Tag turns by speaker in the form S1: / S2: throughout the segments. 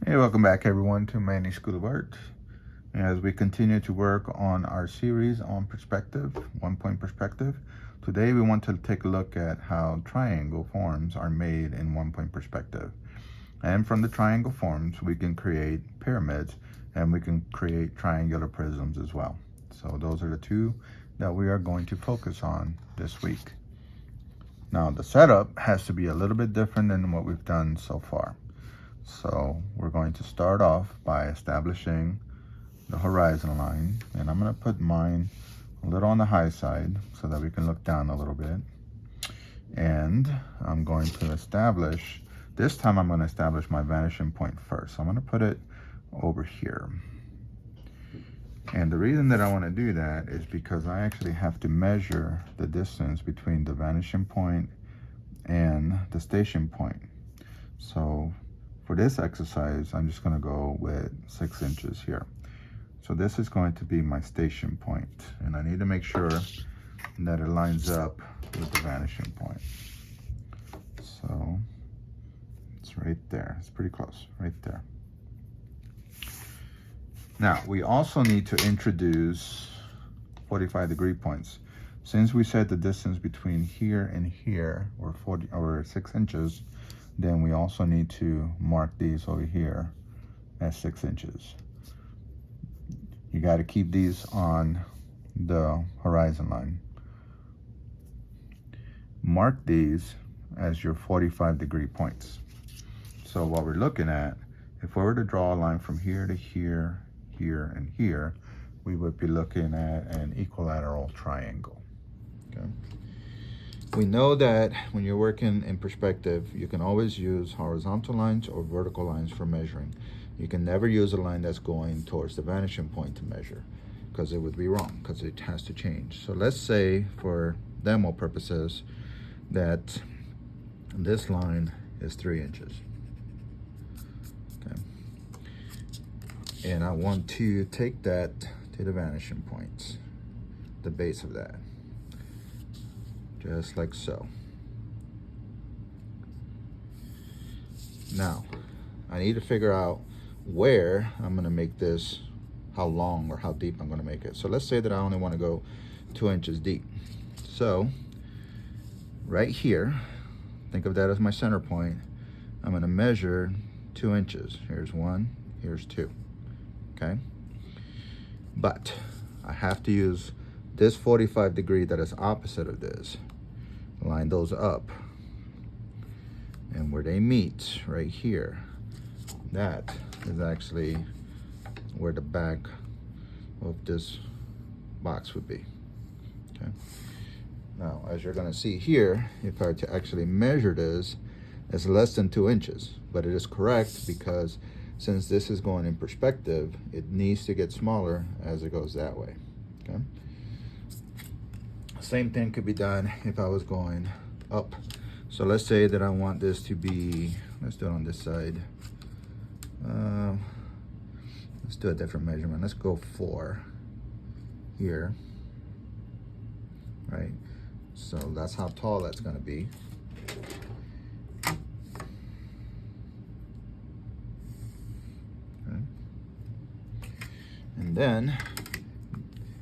S1: Hey, welcome back everyone to Manny School of Art. As we continue to work on our series on perspective, 1-point perspective, today we want to take a look at how triangle forms are made in 1-point perspective. And from the triangle forms, we can create pyramids and we can create triangular prisms as well. So those are the two that we are going to focus on this week. Now the setup has to be a little bit different than what we've done so far. So we're going to start off by establishing the horizon line, and I'm going to put mine a little on the high side so that we can look down a little bit. And I'm going to establish, this time I'm going to establish my vanishing point first. So I'm going to put it over here. And the reason that I want to do that is because I actually have to measure the distance between the vanishing point and the station point. So for this exercise, I'm just going to go with 6 inches here. So this is going to be my station point, and I need to make sure that it lines up with the vanishing point. So it's right there. It's pretty close, right there. Now, we also need to introduce 45-degree points. Since we said the distance between here and here were 6 inches, then we also need to mark these over here as 6 inches. You got to keep these on the horizon line. Mark these as your 45-degree points. So what we're looking at, if we were to draw a line from here to here, here, and here, we would be looking at an equilateral triangle. Okay. We know that when you're working in perspective, you can always use horizontal lines or vertical lines for measuring. You can never use a line that's going towards the vanishing point to measure, because it would be wrong, because it has to change. So let's say for demo purposes that this line is 3 inches. Okay. And I want to take that to the vanishing point, the base of that. Just like so. Now, I need to figure out where I'm going to make this, how long or how deep I'm going to make it. So let's say that I only want to go 2 inches deep. So right here, think of that as my center point. I'm going to measure 2 inches. Here's 1, here's 2. Okay? But I have to use this 45-degree that is opposite of this. Line those up, and where they meet right here, that is actually where the back of this box would be. Okay. Now, as you're going to see here, if I were to actually measure this, it's less than 2 inches, but it is correct because since this is going in perspective, it needs to get smaller as it goes that way. Okay. Same thing could be done if I was going up. So let's say that I want this to be, let's do it on this side. Let's do a different measurement. Let's go 4 here, right? So that's how tall that's going to be. Okay. And then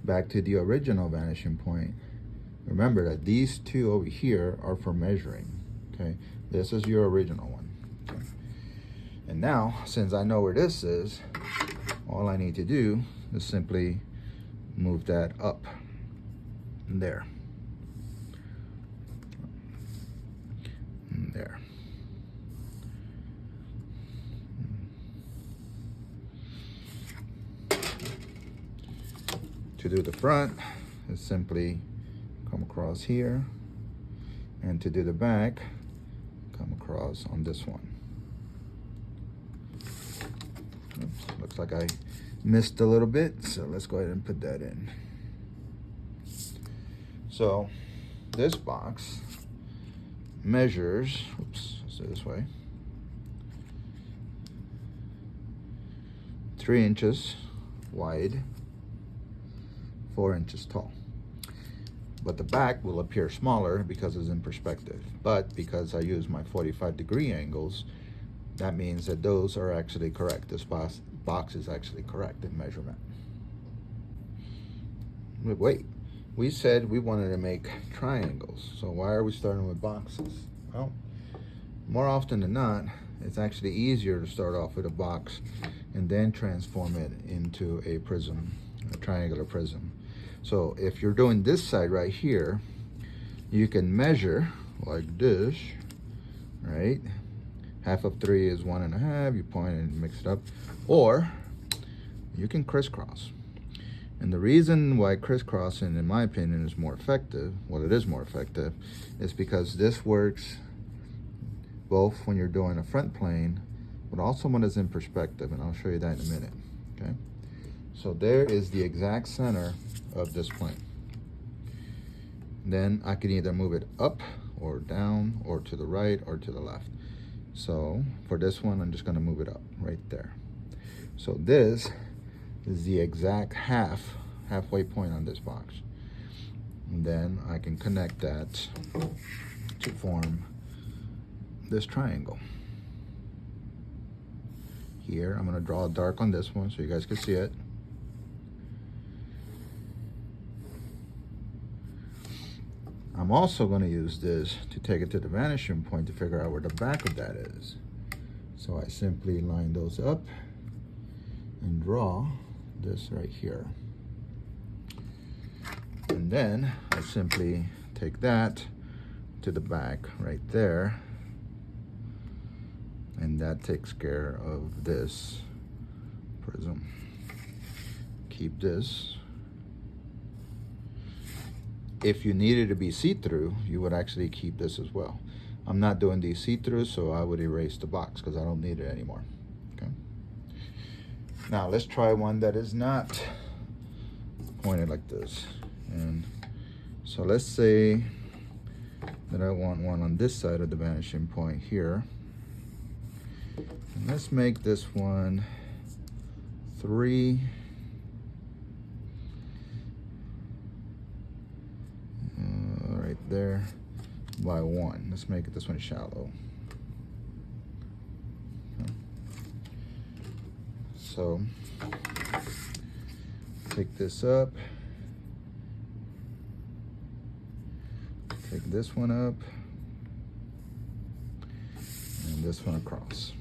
S1: back to the original vanishing point. Remember that these two over here are for measuring, okay? This is your original one. Okay? And now, since I know where this is, all I need to do is simply move that up there. And there. To do the front is simply come across here, and to do the back, come across on this one. Oops, looks like I missed a little bit, so let's go ahead and put that in. So this box measures, oops, let's do it this way, 3 inches wide, 4 inches tall. But the back will appear smaller because it's in perspective. But because I use my 45-degree angles, that means that those are actually correct. This box is actually correct in measurement. But wait, we said we wanted to make triangles, so why are we starting with boxes? Well, more often than not, it's actually easier to start off with a box and then transform it into a prism, a triangular prism. So if you're doing this side right here, you can measure like this, right? Half of 3 is 1.5, you point and mix it up. Or you can crisscross. And the reason why crisscrossing, in my opinion, is more effective, well, it is more effective, is because this works both when you're doing a front plane, but also when it's in perspective, and I'll show you that in a minute, okay? So there is the exact center of this plane. Then I can either move it up or down or to the right or to the left. So for this one, I'm just gonna move it up right there. So this is the exact halfway point on this box. And then I can connect that to form this triangle. Here, I'm gonna draw a dark on this one so you guys can see it. I'm also going to use this to take it to the vanishing point to figure out where the back of that is. So I simply line those up and draw this right here. And then I simply take that to the back right there. And that takes care of this prism. Keep this. If you needed to be see-through, you would actually keep this as well. I'm not doing these see-through, so I would erase the box because I don't need it anymore. Okay. Now let's try one that is not pointed like this. And so let's say that I want one on this side of the vanishing point here. And let's make this one 3. Right there by 1. Let's make it this one shallow. Okay. So take this up, take this one up, and this one across.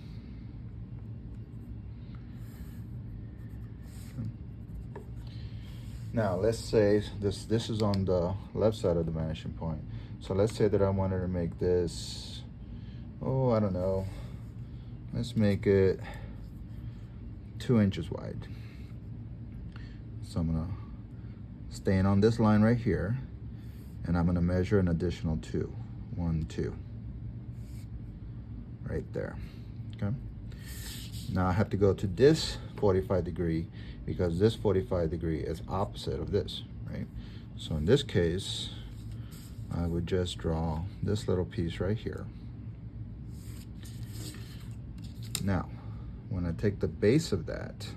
S1: Now let's say this is on the left side of the vanishing point. So let's say that I wanted to make this, oh, I don't know. Let's make it 2 inches wide. So I'm gonna stand on this line right here, and I'm gonna measure an additional 2. 1, 2. Right there, okay? Now I have to go to this 45 degree because this 45 degree is opposite of this, right? So in this case, I would just draw this little piece right here. Now, when I take the base of that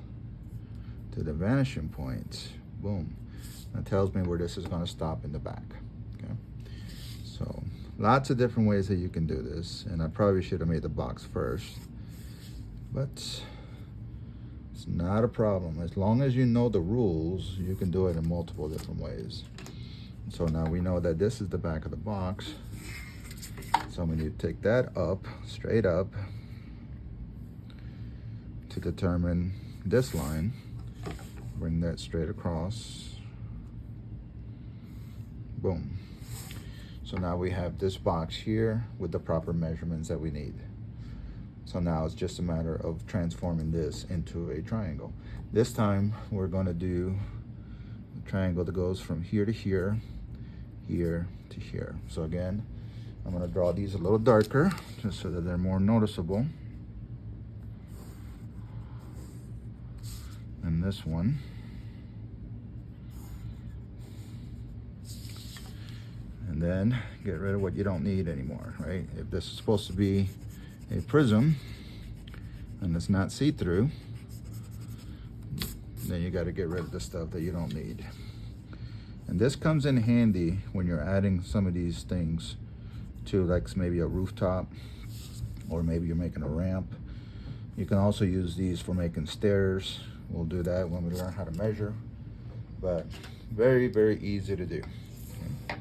S1: to the vanishing point, boom, that tells me where this is gonna stop in the back, okay? So lots of different ways that you can do this, and I probably should have made the box first, but it's not a problem. As long as you know the rules, you can do it in multiple different ways. So now we know that this is the back of the box. So I'm going to take that up, straight up, to determine this line. Bring that straight across. Boom. So now we have this box here with the proper measurements that we need. So now it's just a matter of transforming this into a triangle. This time we're going to do a triangle that goes from here to here, here to here. So again, I'm going to draw these a little darker just so that they're more noticeable. And this one. And then get rid of what you don't need anymore, right? If this is supposed to be a prism and it's not see-through, then you got to get rid of the stuff that you don't need. And this comes in handy when you're adding some of these things to, like maybe a rooftop, or maybe you're making a ramp. You can also use these for making stairs. We'll do that when we learn how to measure, but very, very easy to do. Okay.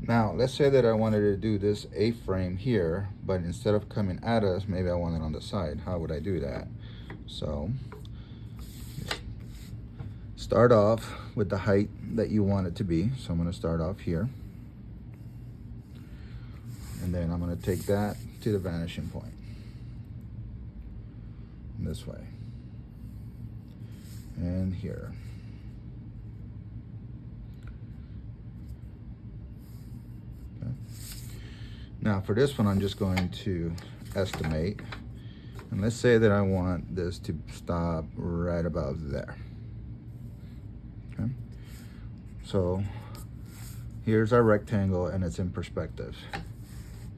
S1: Now, let's say that I wanted to do this A-frame here, but instead of coming at us, maybe I want it on the side. How would I do that? So, start off with the height that you want it to be. So I'm going to start off here. And then I'm going to take that to the vanishing point. This way. And here. Okay. Now for this one, I'm just going to estimate. And let's say that I want this to stop right about there. Okay. So here's our rectangle and it's in perspective.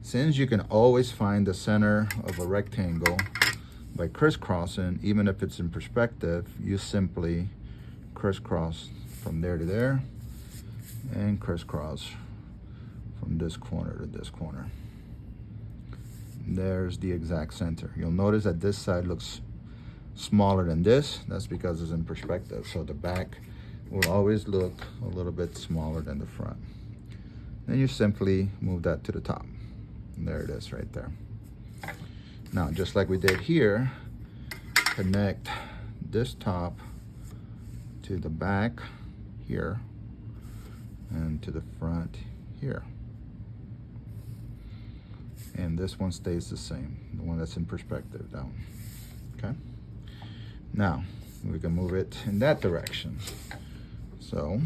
S1: Since you can always find the center of a rectangle by crisscrossing, even if it's in perspective, you simply crisscross from there to there and crisscross from this corner to this corner. There's the exact center. You'll notice that this side looks smaller than this. That's because it's in perspective. So the back will always look a little bit smaller than the front. Then you simply move that to the top. And there it is right there. Now, just like we did here, connect this top to the back here and to the front here. And this one stays the same, the one that's in perspective down. Okay. Now, we can move it in that direction. So,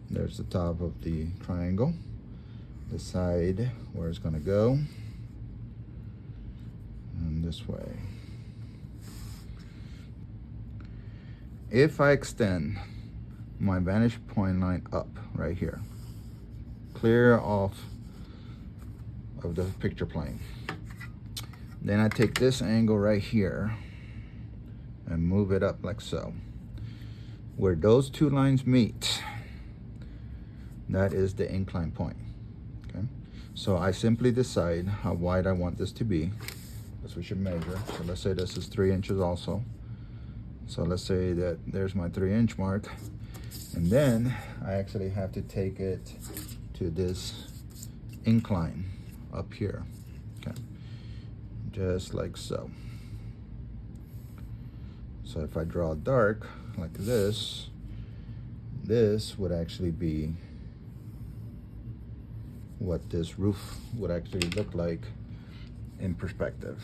S1: there's the top of the triangle, the side where it's going to go, and this way. If I extend my vantage point line up right here, clear off of the picture plane, then I take this angle right here and move it up like so. Where those two lines meet, that is the incline point. Okay, so I simply decide how wide I want this to be, because we should measure. So let's say this is 3 inches also. So let's say that there's my 3-inch mark, and then I actually have to take it to this incline up here. Okay, just like so. So if I draw dark like this, this would actually be what this roof would actually look like in perspective.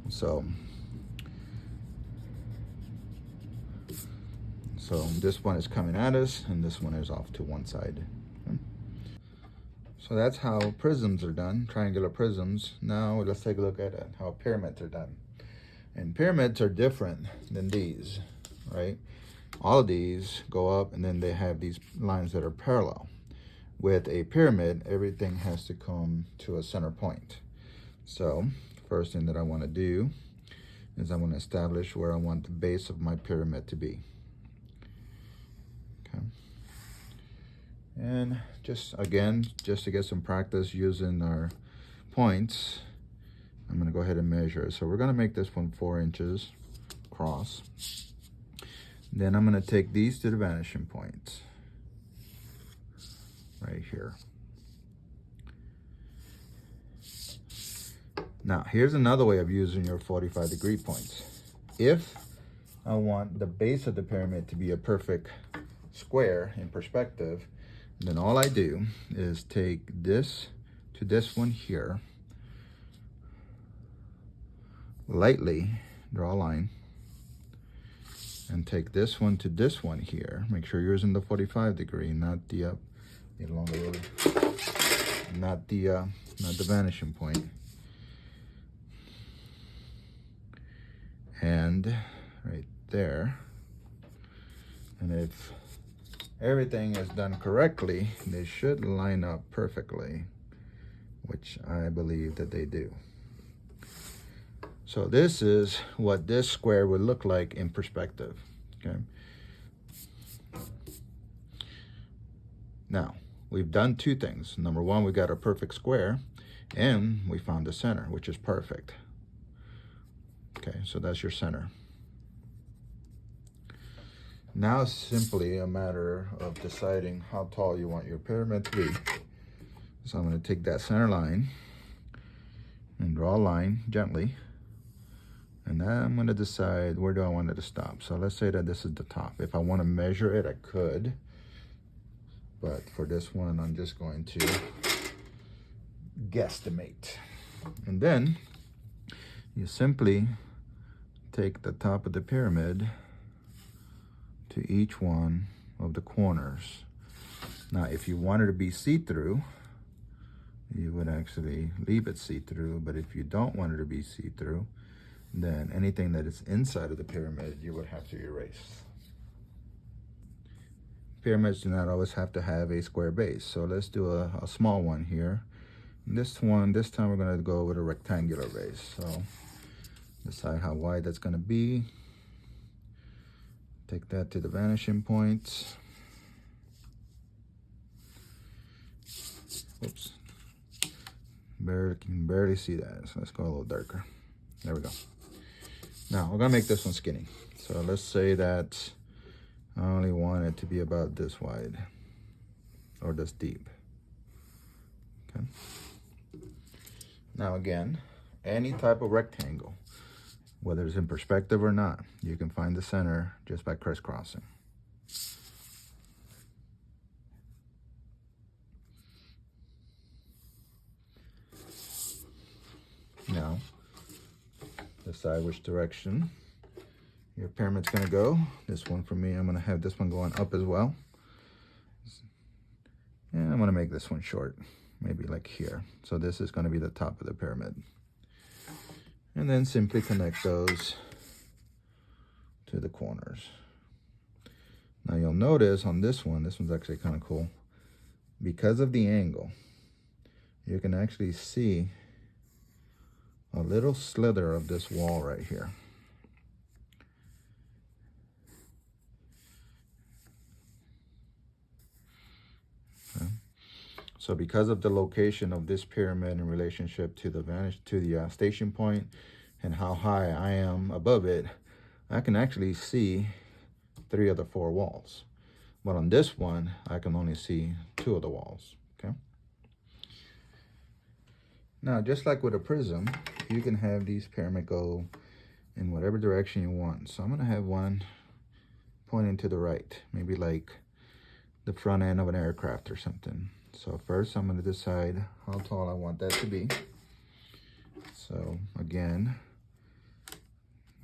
S1: So this one is coming at us and this one is off to one side. Okay. So that's how prisms are done, triangular prisms. Now let's take a look at how pyramids are done. And pyramids are different than these, right? All of these go up and then they have these lines that are parallel. With a pyramid, everything has to come to a center point. So first thing that I want to do is I want to establish where I want the base of my pyramid to be. Okay. And just to get some practice using our points, I'm going to go ahead and measure. So we're going to make this one 4 inches across. Then I'm going to take these to the vanishing points right here. Now, here's another way of using your 45-degree points. If I want the base of the pyramid to be a perfect square in perspective, then all I do is take this to this one here, lightly draw a line, and take this one to this one here. Make sure you're using the 45-degree, not the not the vanishing point. And right there. And if everything is done correctly, they should line up perfectly, which I believe that they do. So this is what this square would look like in perspective. Okay. Now, we've done two things. Number one, we got a perfect square, and we found the center, which is perfect. Okay, so that's your center. Now it's simply a matter of deciding how tall you want your pyramid to be. So I'm going to take that center line and draw a line gently. And then I'm going to decide where do I want it to stop. So let's say that this is the top. If I want to measure it, I could. But for this one, I'm just going to guesstimate. And then you simply take the top of the pyramid to each one of the corners. Now, if you wanted to be see-through, you would actually leave it see-through. But if you don't want it to be see-through, then anything that is inside of the pyramid, you would have to erase. Pyramids do not always have to have a square base. So let's do a small one here. This time we're going to go with a rectangular base. So decide how wide that's going to be. Take that to the vanishing point. Oops. Can barely see that. So let's go a little darker. There we go. Now we're gonna make this one skinny. So let's say that I only want it to be about this wide or this deep. Okay. Now again, any type of rectangle, whether it's in perspective or not, you can find the center just by crisscrossing. Now, decide which direction your pyramid's gonna go. This one for me, I'm gonna have this one going up as well. And I'm gonna make this one short, maybe like here. So this is gonna be the top of the pyramid. And then simply connect those to the corners. Now you'll notice on this one's actually kind of cool. Because of the angle, you can actually see a little slither of this wall right here. Okay. So because of the location of this pyramid in relationship to the station point and how high I am above it, I can actually see 3 of the 4 walls. But on this one, I can only see 2 of the walls. Okay. Now, just like with a prism, you can have these pyramid go in whatever direction you want. So I'm going to have one pointing to the right, maybe like the front end of an aircraft or something. So first, I'm going to decide how tall I want that to be. So again,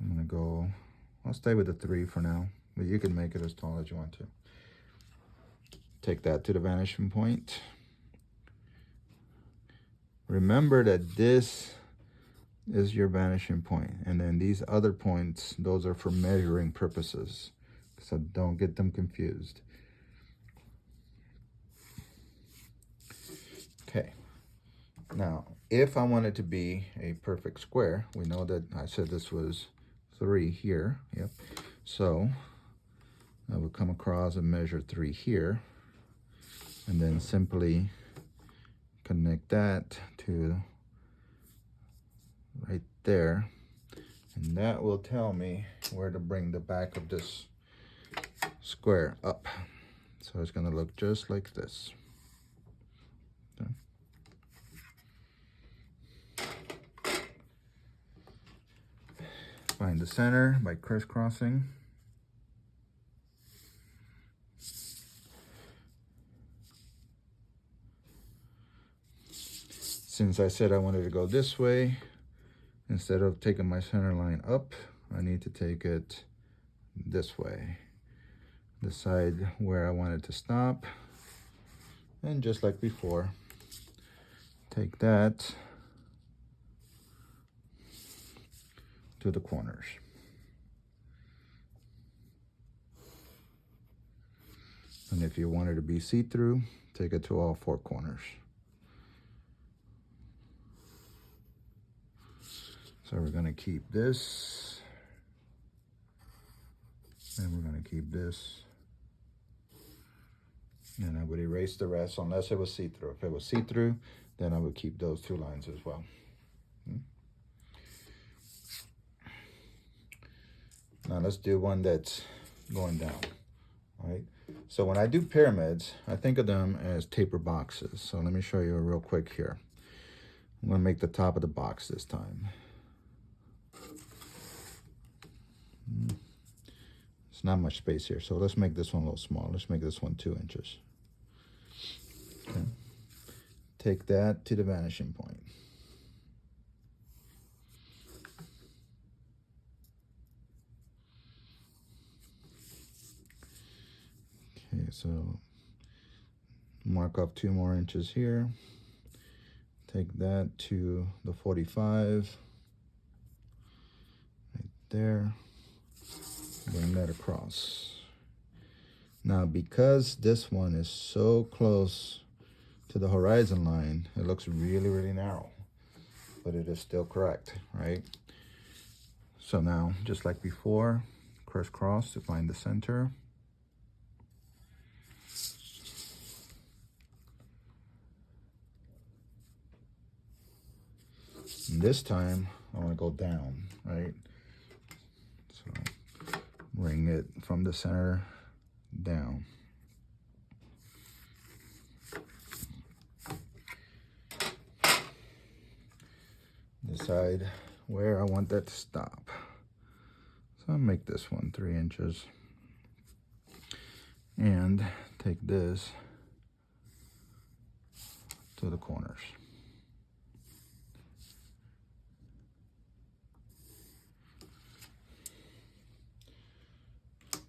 S1: I'm going to go, I'll stay with the 3 for now, but you can make it as tall as you want to. Take that to the vanishing point. Remember that this is your vanishing point, and then these other points, those are for measuring purposes, so don't get them confused. Okay, now if I want it to be a perfect square, we know that I said this was 3 here. Yep. So I would come across and measure 3 here, and then simply connect that to right there, and that will tell me where to bring the back of this square up. So it's going to look just like this. Okay. Find the center by crisscrossing. Since I said I wanted to go this way, instead of taking my center line up, I need to take it this way. Decide where I want it to stop. And just like before, take that to the corners. And if you want it to be see-through, take it to all 4 corners. So we're going to keep this, and we're going to keep this, And I would erase the rest unless it was see-through. If it was see-through, then I would keep those 2 lines as well. Now let's do one that's going down, all right? So when I do pyramids, I think of them as taper boxes. So let me show you real quick here. I'm gonna make the top of the box this time. It's not much space here, so let's make this one a little small. Let's make this one 2 inches. Okay. Take that to the vanishing point. Okay, so mark off 2 more inches here. Take that to the 45, right there. Bring that across. Now, because this one is so close to the horizon line, it looks really, really narrow, but it is still correct, right? So now, just like before, crisscross to find the center. And this time, I want to go down, right? So bring it from the center down. Decide where I want that to stop. So I'll make this one 3 inches. And take this to the corners.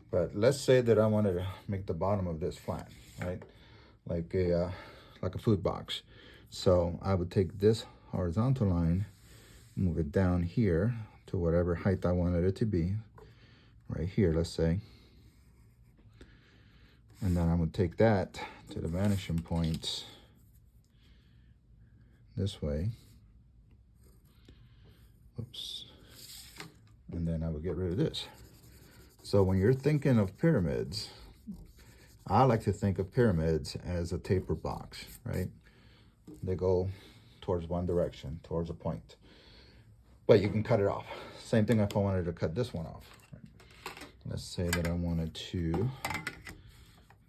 S1: But let's say that I wanted to make the bottom of this flat, right? Like a food box. So I would take this horizontal line, move it down here to whatever height I wanted it to be, right here, let's say. And then I'm gonna take that to the vanishing points this way. Oops. And then I would get rid of this. So when you're thinking of pyramids, I like to think of pyramids as a taper box, right? They go towards one direction, towards a point. But you can cut it off. Same thing if I wanted to cut this one off. Right? Let's say that I wanted to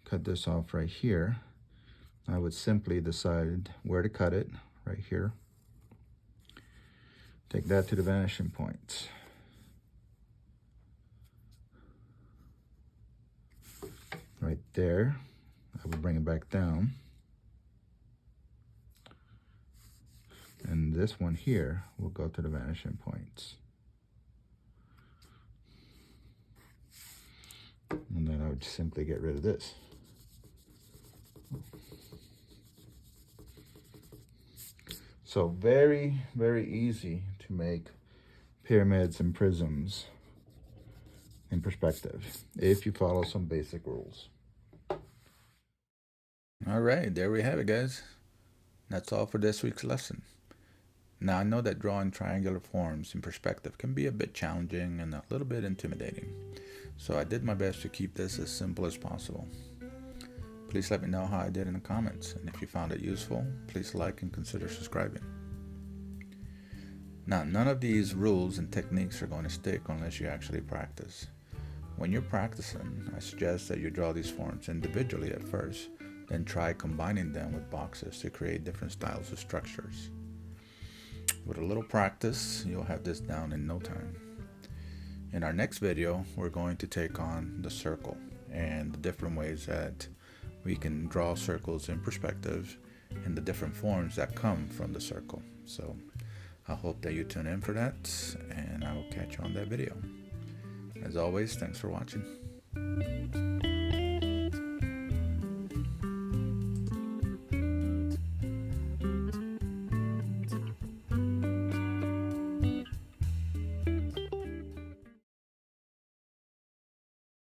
S1: cut this off right here. I would simply decide where to cut it, right here. Take that to the vanishing point. Right there, I would bring it back down. And this one here will go to the vanishing points. And then I would simply get rid of this. So very, very easy to make pyramids and prisms in perspective if you follow some basic rules. All right, there we have it, guys. That's all for this week's lesson. Now, I know that drawing triangular forms in perspective can be a bit challenging and a little bit intimidating, so I did my best to keep this as simple as possible. Please let me know how I did in the comments, and if you found it useful, please like and consider subscribing. Now, none of these rules and techniques are going to stick unless you actually practice. When you're practicing, I suggest that you draw these forms individually at first, then try combining them with boxes to create different styles of structures. With a little practice, you'll have this down in no time. In our next video, we're going to take on the circle and the different ways that we can draw circles in perspective and the different forms that come from the circle. So I hope that you tune in for that, and I will catch you on that video. As always, thanks for watching.